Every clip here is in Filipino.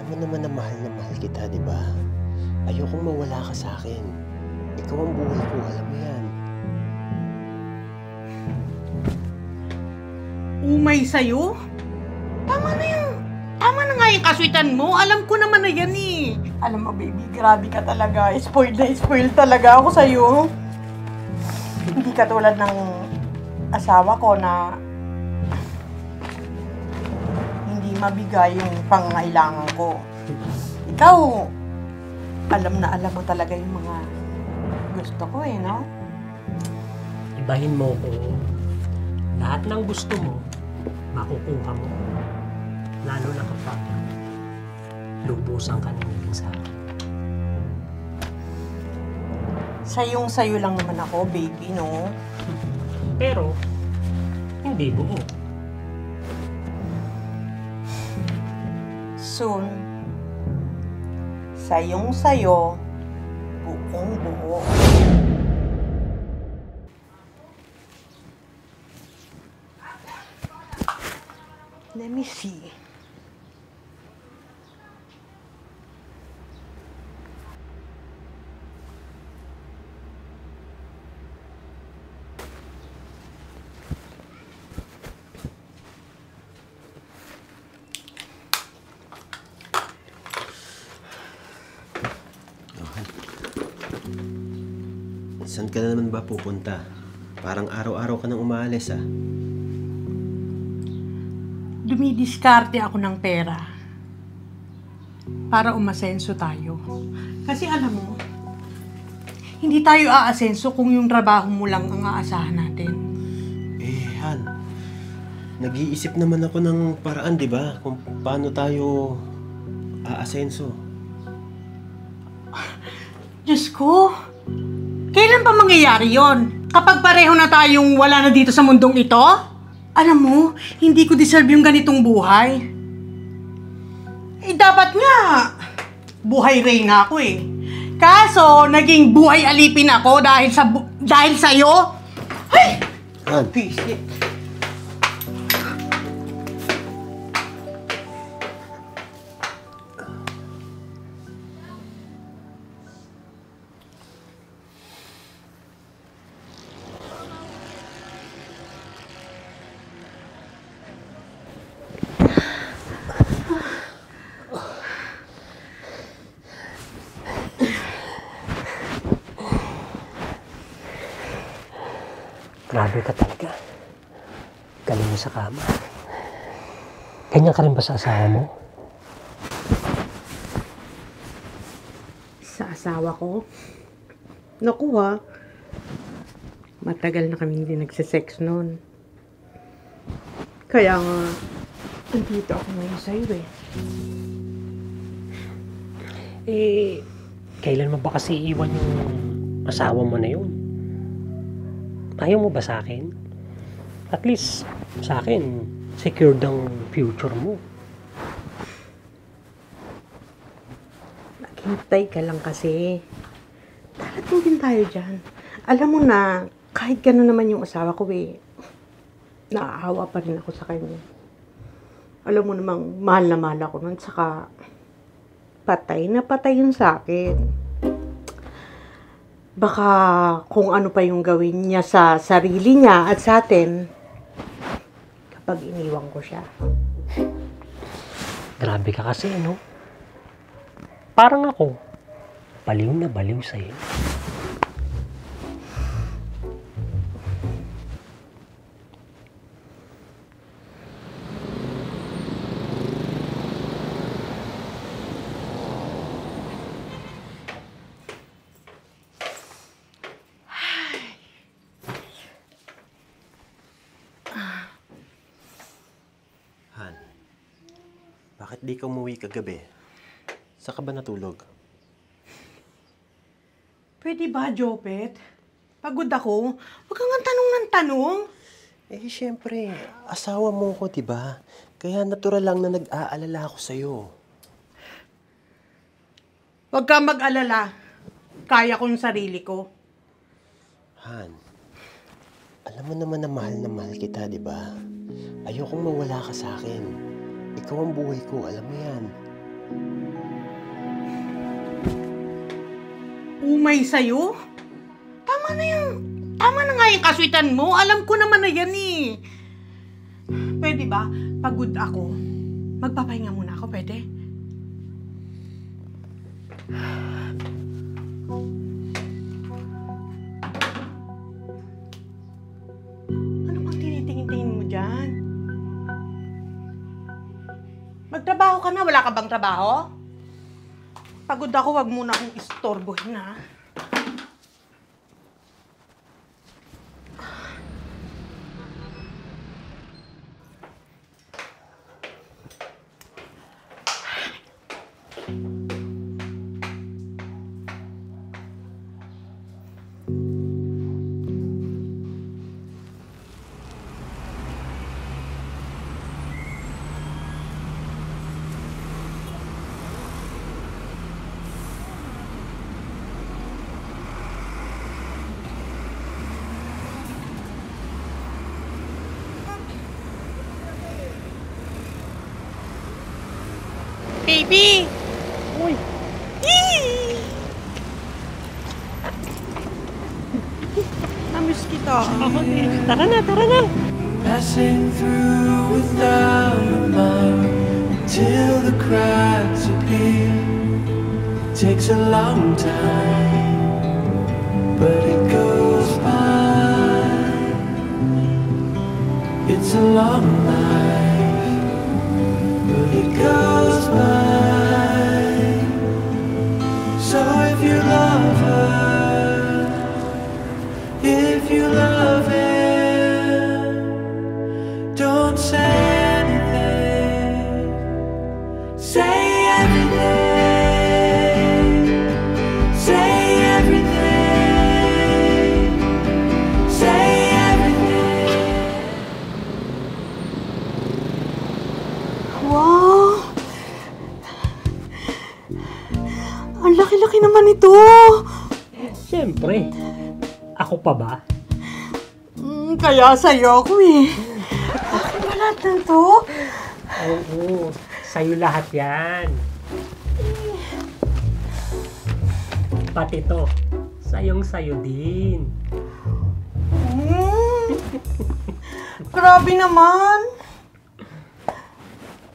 mo naman na mahal kita, di ba? Ayokong mawala ka sa akin. Ikaw ang buhay ko, alam mo yan. Umay sa'yo? Tama na yung... Tama na nga yung kaswitan mo. Alam ko naman na yan eh. Alam mo, baby, grabe ka talaga. Spoiled na spoiled talaga ako sa'yo. Hindi ka tulad ng asawa ko na hindi mabigay yung pangangailangan ko. Ikaw, alam na alam mo talaga yung mga gusto ko eh, no? Ibahin mo ko. Lahat ng gusto mo, makukuha mo. Lalo na kapag lubusan ka nangingin sa akin. Sayong-sayo lang naman ako, baby, no? Pero, hindi buo. Soon, sayong-sayo, buong-buo. Let me see. Saan ka na naman ba pupunta? Parang araw-araw ka nang umaalis, ah. Dumidiskarte ako ng pera para umasenso tayo. Kasi alam mo, hindi tayo aasenso kung yung trabaho mo lang ang aasahan natin. Han, nag-iisip naman ako ng paraan, di ba? Kung paano tayo aasenso. Diyos ko, kailan pa mangyayari yon? Kapag pareho na tayong wala na dito sa mundong ito? Alam mo, hindi ko deserve yung ganitong buhay. Eh, dapat nga, buhay reyna ako eh. Kaso, naging buhay alipin ako dahil sa'yo. Ay! Han, Visit. Grabe ka talaga. Galing mo sa kama. Ganyan ka rin ba sa asawa mo? Sa asawa ko? Naku ha, matagal na kami hindi nagsisex noon. Kaya nga, andito ako ngayon sa'yo eh. Eh, kailan mo ba kasi iwan yung asawa mo na yun? Ayaw mo ba sa akin? At least, sa akin, secured ang future mo. Naghintay ka lang kasi. Darating din tayo dyan. Alam mo na, kahit gano'n naman yung asawa ko eh, naaawa pa rin ako sa kanya. Alam mo namang, mahal na mahal ako nun, saka patay na patay yun sa akin. Baka kung ano pa yung gawin niya sa sarili niya at sa atin kapag iniwan ko siya. Grabe ka kasi, no? Parang ako, baliw na baliw sa'yo. Han, bakit di ka umuwi kagabi? Saan ka ba natulog? Pwede ba, Jopet? Pagod ako. Huwag kang nga tanong ng tanong. Eh, syempre, asawa mo ko, diba? Kaya natural lang na nag-aalala ako sa'yo. Huwag kang mag-alala. Kaya ko yung sarili ko. Han, alam mo naman na mahal kita, diba? Ayokong mawala ka sa akin. Ikaw ang buhay ko, alam mo yan. Umay sa'yo? Tama na nga yung kaswitan mo. Alam ko naman na yan eh. Pwede ba? Pagod ako. Magpapahinga muna ako, pwede? Ano bang tinitingin-tingin mo dyan? Magtrabaho ka na? Wala ka bang trabaho? Pagod ako, wag muna akong istorbohin, ha? Baby! Uy! Yee! Namiss kita. Tara na, tara na! Passing through without a mark till the cracks appear. Takes a long time, but it goes by. It's a long life, but it goes by. So if you love her, if you love him, don't say anything, say everything, say everything, say everything. Wow! Ang laki-laki naman ito! Siyempre. Ako pa ba? Kaya sa'yo ako eh. Bakit ba lahat ng to? Oo. Sa'yo lahat yan. Pati to. Sayong-sayo din. Grabe naman.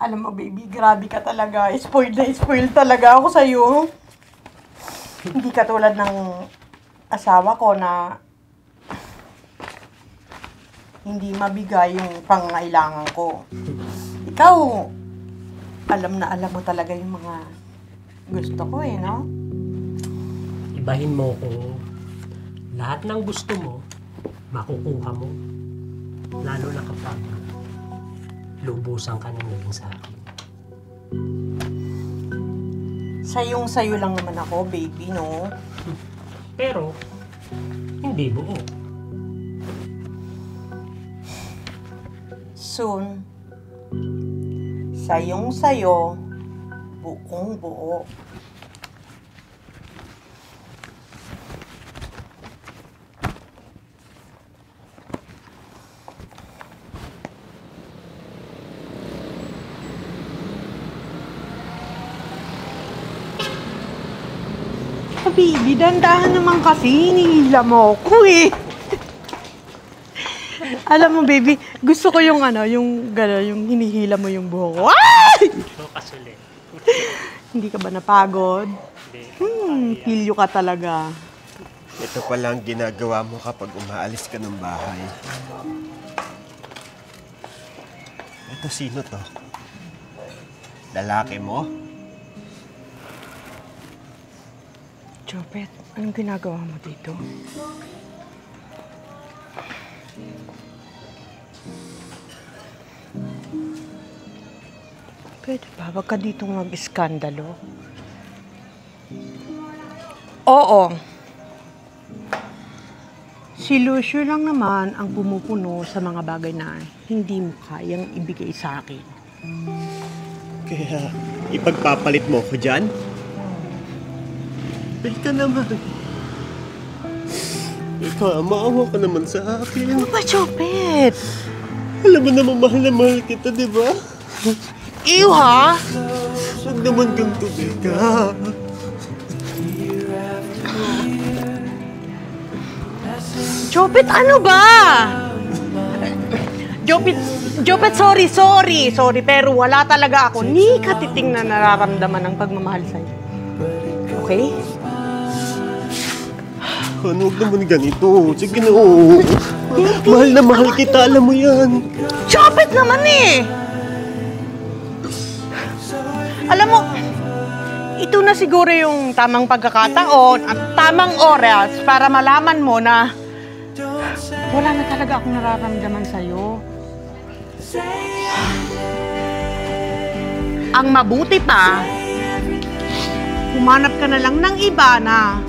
Alam mo baby, grabe ka talaga. Spoiled na spoiled talaga ako sa'yo. Hindi katulad ng asawa ko na hindi mabigay yung pangangailangan ko. Ikaw, alam mo talaga yung mga gusto ko eh, no? Ibahin mo ko. Lahat ng gusto mo, makukuha mo. Lalo na kapag lubusan ka ng naging sa akin. Sayong-sayo lang naman ako, baby, no? Pero, hindi buo. Soon, sayong-sayo, buong-buo. Baby, dandahan naman kasi, hinihila mo ko eh. Alam mo, baby, gusto ko yung yung hinihila mo yung buhok ko. Ay! So, kasuli. Hindi ka ba napagod? Hindi. Pilyo ka talaga. Ito pala ang ginagawa mo kapag umaalis ka ng bahay. Ito, sino to? Lalaki mo? Chopet, anong ginagawa mo dito? Pwede ba? Wag ka dito mag-iskandalo. Oo. Si Lucio lang naman ang pumupuno sa mga bagay na hindi mo kayang ibigay sa akin. Kaya, ipagpapalit mo ko dyan? Balik ka naman. Ikaw, maawa ka naman sa akin. Ano ba, Chopet? Alam mo naman, mahal na mahal kita, di ba? Ew, ha? Close Huwag naman ganito, Becca. Jopet, ano ba? Jopet, sorry, pero wala talaga ako ni katiting na nararamdaman ng pagmamahal sa'yo. Okay? Ano, huwag naman ganito. Sige na, oo. Mahal na mahal kita, alam mo yan. Jopet naman eh! Alam mo, ito na siguro yung tamang pagkakataon at tamang oras para malaman mo na wala na talaga akong nararamdaman sa'yo. Ang mabuti pa, humanap ka na lang ng iba na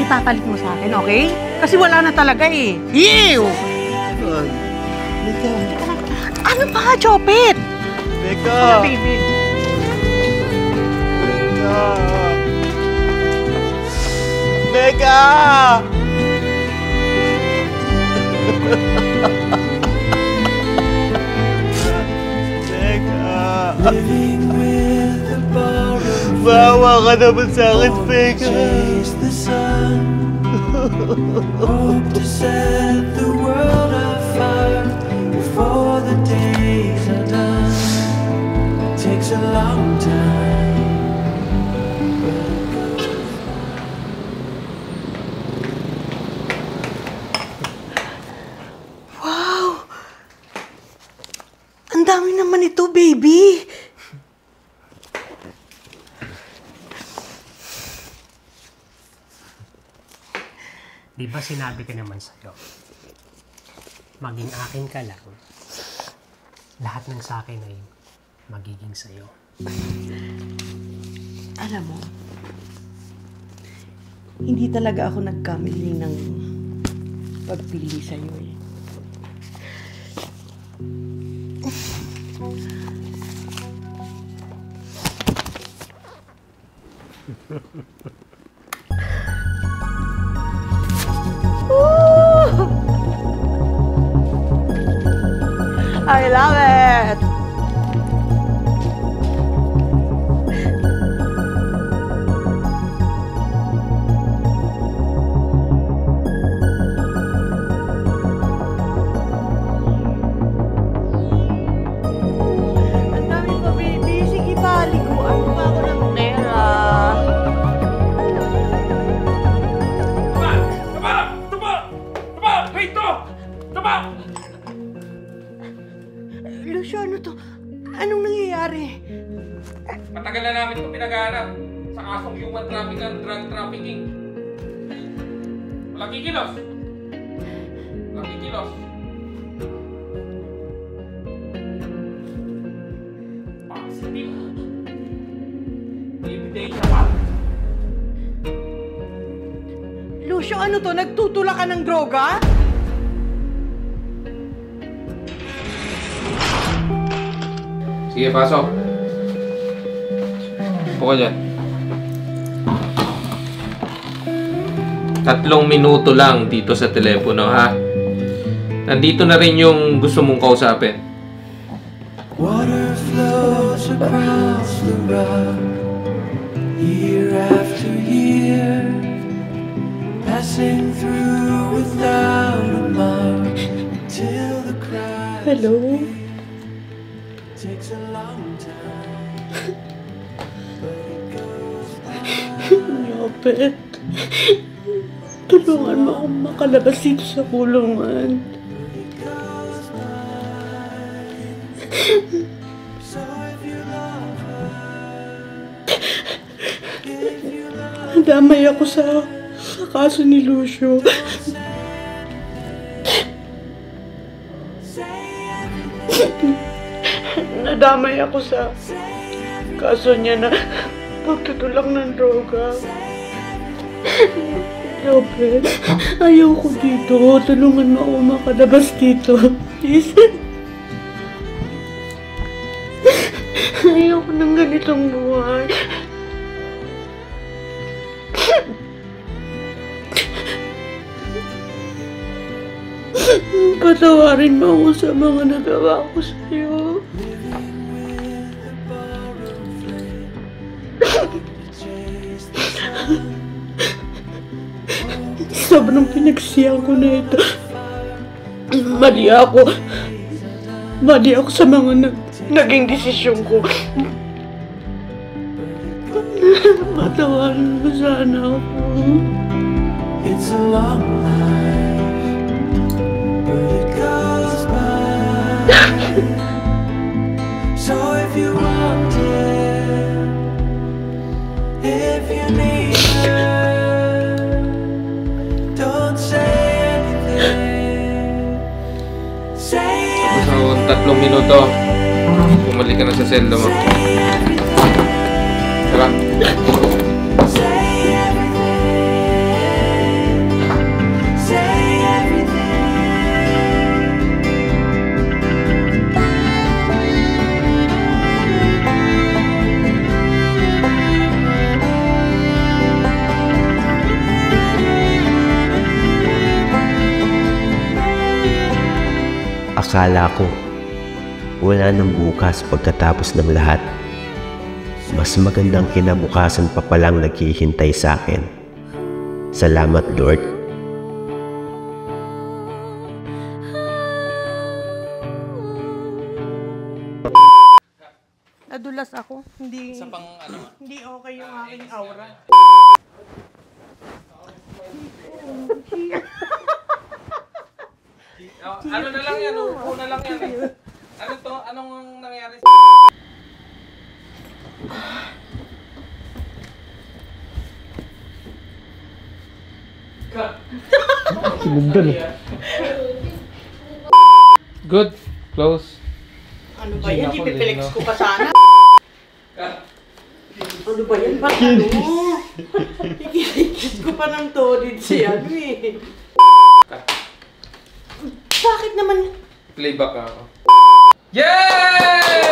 ipapalit mo sa akin, okay? Kasi wala na talaga eh. Ew! Becca. Ano ba, Jopet? Becca. Baby. Becca! Becca! Living with the borrowed Bawa ka naman sa akin, Becca! chase the sun. Hope to set the world afire before the days are done. It takes a long time. Wow! Ang dami naman ito, baby! Di ba sinabi ko naman sa'yo, maging akin ka lang, lahat ng sa akin ay magiging sa'yo. Alam mo, hindi talaga ako nagkamali ng pagpili sa'yo eh. I love it! Ang dami pa, baby. Sige pa, liguan mo pa ako ng pera. Lucio, ano to? Anong nangyayari? Matagal na namin itong pinag-aarap sa kasong human trafficking at drug trafficking. Walang kikilos! Walang kikilos! Positive! Ebidensya pa! Lucio, ano to? Nagtutula ka ng droga? Sige, pasok. Upo ka dyan. 3 minuto lang dito sa telepono, ha? Nandito na rin yung gusto mong kausapin. Water flows across the rock, year after year, passing through without a mark till the cry Hello? takes a long time, but it goes by. Jopet, tulungan mo akong makalabas dito sa kulungan. So if you love her, if you love Nadamay ako sa kaso ni Lucio. Nadamay ako sa kaso niya na pagtutulak ng droga. Jopet, ayaw ko dito. Tulungan mo ako makalabas dito. Please. Ayaw ko ng ganitong buhay. Patawarin mo ako sa mga nagawa ko sa'yo. nung pinagsiyang ko na ito. Mali ako. Mali ako sa mga naging desisyon ko. Patawarin mo sana ako. It's a long life, but it goes by. So if you want it, if you need her, don't say anything. Say So, 3 minuto. Bumalik ka na sa selda mo. Tara. Akala ko, wala nang bukas pagkatapos ng lahat. Mas magandang kinabukasan pa palang naghihintay sa akin. Salamat, Lord. Nadulas ako. Hindi okay yung aking aura. Ano na lang yan? Upo na lang yan eh. Ano to? Anong nangyari? Good. Close. Ano ba yan? Ipiplex ko pa sana. Ano ba yan? Ba't ano? Ikikis ko pa ng tolid si ano eh. Bakit naman? Playback ako. Yay!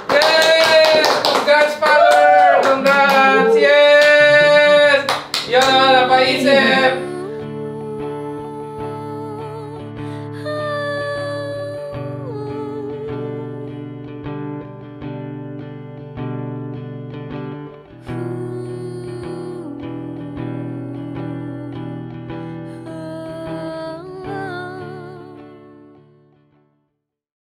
Yay! Congrats, Father! Congrats! Yes! Yan na, napaisip!